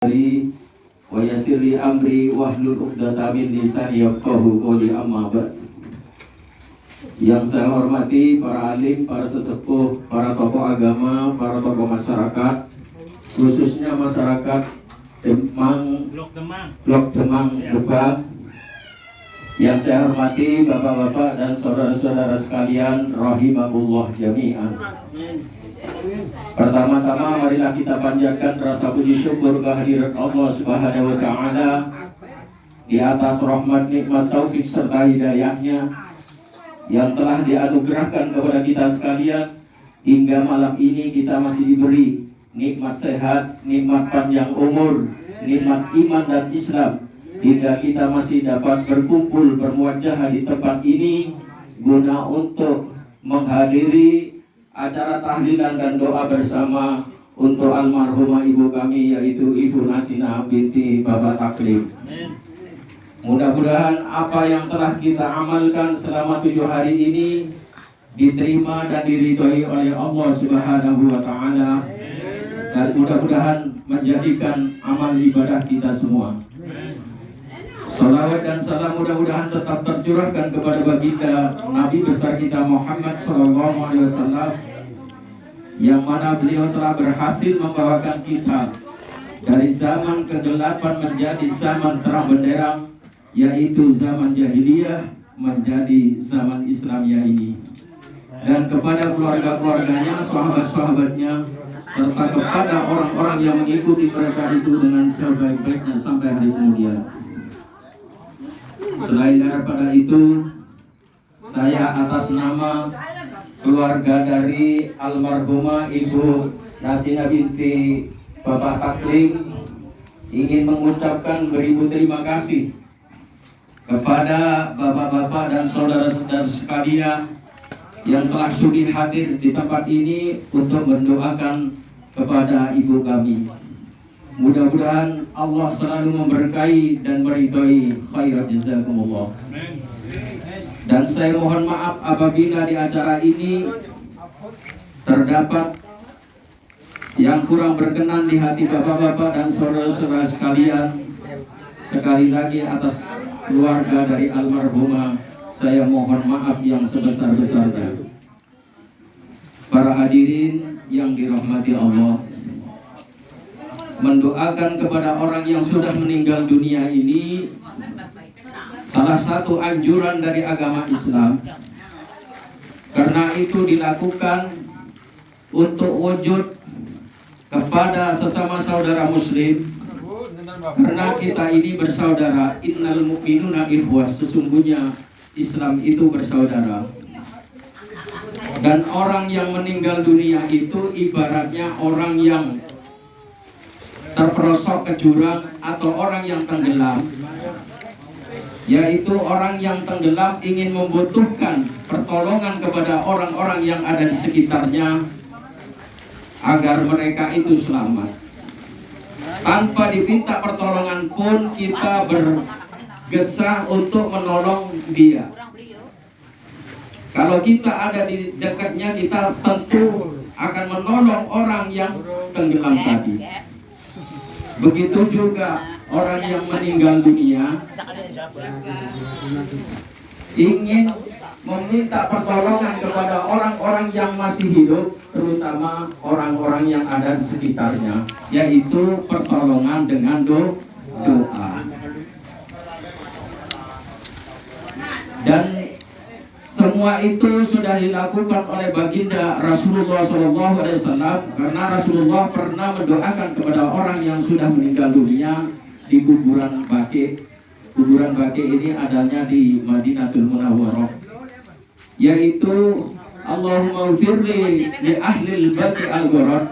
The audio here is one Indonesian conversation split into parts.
wa yassir li amri wahlul 'uqdatam min lisani yafqahu qawli, amma ba'd. Yang saya hormati para alim, para sesepuh, para tokoh agama, para tokoh masyarakat, khususnya masyarakat Blok Demang Gebang. Yang saya hormati bapak-bapak dan saudara-saudara sekalian, rahimahullah jami'an. Pertama-tama marilah kita panjatkan rasa puji syukur kehadirat Allah Subhanahu wa taala di atas rahmat, nikmat, taufik serta hidayahnya yang telah dianugerahkan kepada kita sekalian hingga malam ini kita masih diberi nikmat sehat, nikmat panjang umur, nikmat iman dan Islam, hingga kita masih dapat berkumpul bermuajah di tempat ini guna untuk menghadiri acara tahlilan dan doa bersama untuk almarhumah ibu kami, yaitu Ibu Nasina binti Bapak Taklim. Mudah-mudahan apa yang telah kita amalkan selama 7 hari ini diterima dan diridhoi oleh Allah Subhanahu wa taala, dan mudah-mudahan menjadikan amal ibadah kita semua. Salawat dan salam mudah-mudahan tetap tercurahkan kepada baginda Nabi besar kita Muhammad SAW, yang mana beliau telah berhasil membawakan kita dari zaman kegelapan menjadi zaman terang benderang, yaitu zaman jahiliyah menjadi zaman Islamiyah ini, dan kepada keluarga-keluarganya, sahabat-sahabatnya, serta kepada orang-orang yang mengikuti mereka itu dengan sebaik-baiknya sampai hari kemudian. Selain daripada itu, saya atas nama keluarga dari almarhumah Ibu Nasina binti Bapak Taklim ingin mengucapkan beribu terima kasih kepada bapak-bapak dan saudara-saudara sekalian yang telah sudi hadir di tempat ini untuk mendoakan kepada ibu kami. Mudah-mudahan Allah selalu memberkahi dan meridhoi, khairat jazakumullah. Dan saya mohon maaf apabila di acara ini terdapat yang kurang berkenan di hati bapak-bapak dan saudara-saudara sekalian. Sekali lagi atas keluarga dari almarhumah, saya mohon maaf yang sebesar-besarnya. Para hadirin yang dirahmati Allah, mendoakan kepada orang yang sudah meninggal dunia ini salah satu anjuran dari agama Islam. Karena itu dilakukan untuk wujud kepada sesama saudara muslim, karena kita ini bersaudara. Innal mu'minuna ikhwah, sesungguhnya Islam itu bersaudara. Dan orang yang meninggal dunia itu ibaratnya orang yang terperosok ke jurang atau orang yang tenggelam, yaitu orang yang tenggelam ingin membutuhkan pertolongan kepada orang-orang yang ada di sekitarnya agar mereka itu selamat. Tanpa diminta pertolongan pun kita bergesa untuk menolong dia. Kalau kita ada di dekatnya, kita tentu akan menolong orang yang tenggelam tadi. Begitu juga orang yang meninggal dunia ingin meminta pertolongan kepada orang-orang yang masih hidup, terutama orang-orang yang ada di sekitarnya, yaitu pertolongan dengan doa. Dan semua itu sudah dilakukan oleh baginda Rasulullah SAW, karena Rasulullah pernah mendoakan kepada orang yang sudah meninggal dunia di kuburan Baqi. Kuburan Baqi ini adanya di Madinatul Munawwarah, yaitu Allahumma ufirli li ahlil Baqi al-Gharad,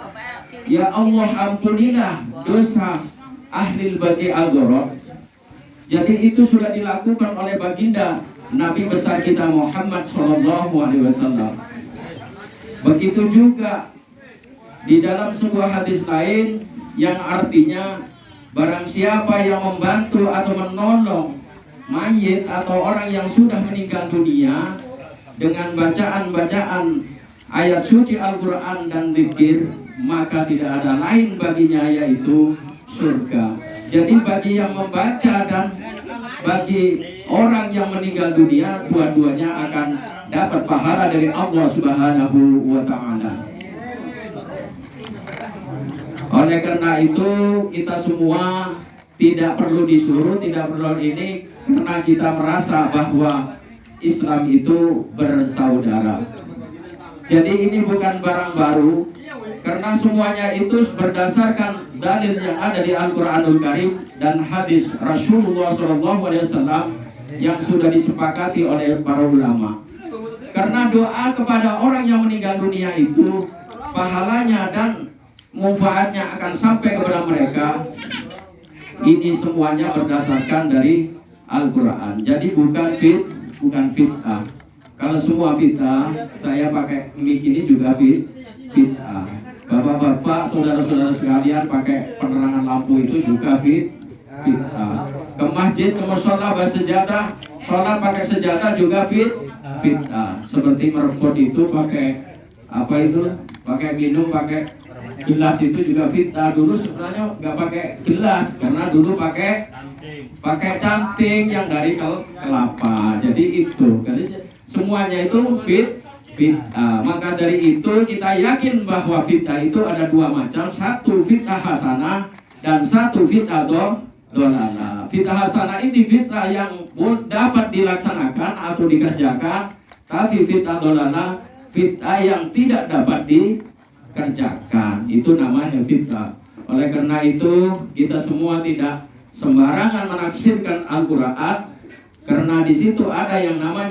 ya Allah ampunilah dosa ahlil Baqi al-Gharad. Jadi itu sudah dilakukan oleh baginda Nabi besar kita Muhammad SAW. Begitu juga di dalam sebuah hadis lain yang artinya barang siapa yang membantu atau menolong mayit atau orang yang sudah meninggal dunia dengan bacaan-bacaan ayat suci Al-Quran dan zikir, maka tidak ada lain baginya yaitu surga. Jadi bagi yang membaca dan bagi orang yang meninggal dunia, dua-duanya akan dapat pahala dari Allah Subhanahu wa Ta'ala. Oleh karena itu kita semua tidak perlu disuruh, tidak perlu ini, karena kita merasa bahwa Islam itu bersaudara. Jadi ini bukan barang baru, karena semuanya itu berdasarkan dalil yang ada di Al-Quranul Karim dan hadis Rasulullah SAW yang sudah disepakati oleh para ulama. Karena doa kepada orang yang meninggal dunia itu pahalanya dan manfaatnya akan sampai kepada mereka. Ini semuanya berdasarkan dari Al-Quran. Jadi bukan fitnah. Kalau semua fitnah, saya pakai mic ini juga fitnah. Bapak-bapak, saudara-saudara sekalian pakai penerangan lampu itu juga fitnah. Ke masjid, ke mushola bersenjata, sholat pakai senjata juga fitnah. Seperti merebut itu pakai apa itu? Pakai minum, pakai gelas itu juga fitnah. Dulu sebenarnya nggak pakai gelas, karena dulu pakai canting yang dari kelapa. Jadi itu, semuanya itu fitnah. Maka dari itu kita yakin bahwa fitnah itu ada dua macam. Satu fitnah hasanah dan satu fitnah dolalah. Fitnah hasanah ini fitnah yang dapat dilaksanakan atau dikerjakan. Tapi fitnah dolalah fitnah yang tidak dapat dikerjakan. Itu namanya fitnah. Oleh karena itu kita semua tidak sembarangan menafsirkan Al-Quran, karena di situ ada yang namanya